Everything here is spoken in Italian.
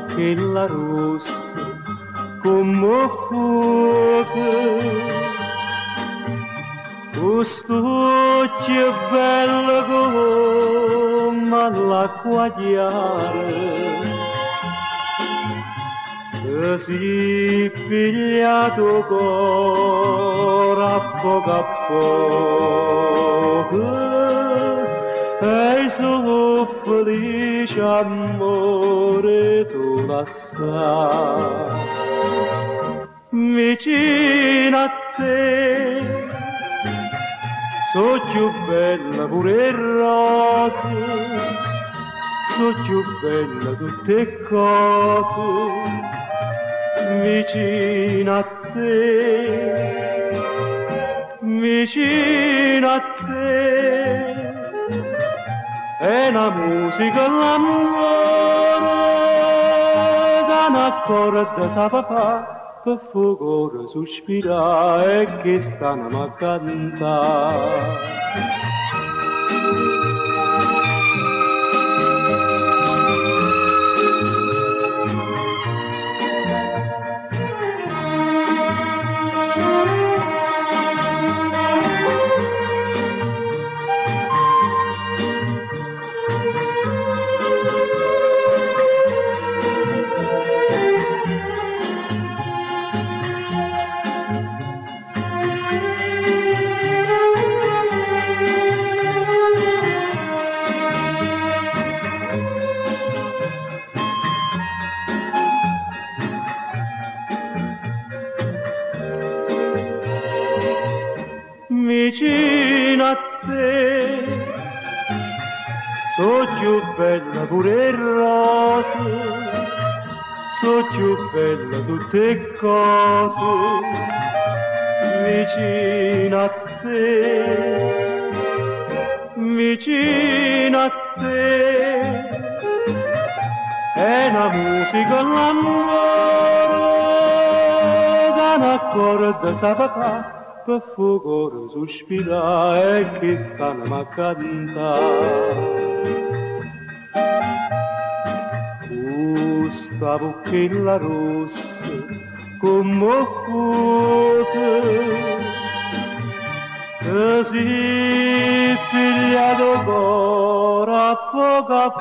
bocchella rossa come fuoco. Questo che bello come l'acqua chiara, che si pigliato cor a poco, e sono felice amore tu la sai, vicino a te. So più bella pure rose, so più bella tutte cose, vicino a te, vicino a te. È una musica l'amore, che un'accorda sa papà, per fuoco sospira e che stanno a cantare. Vicino a te, so più bella pure rose, so più bella tutte cose, vicino a te, vicino a te. È una musica l'amore, che un'accorda sa papà, per fuoco sospira e che stanno a cantare. Questa bocchella rossa come fuoco, che si pigliato cor a poco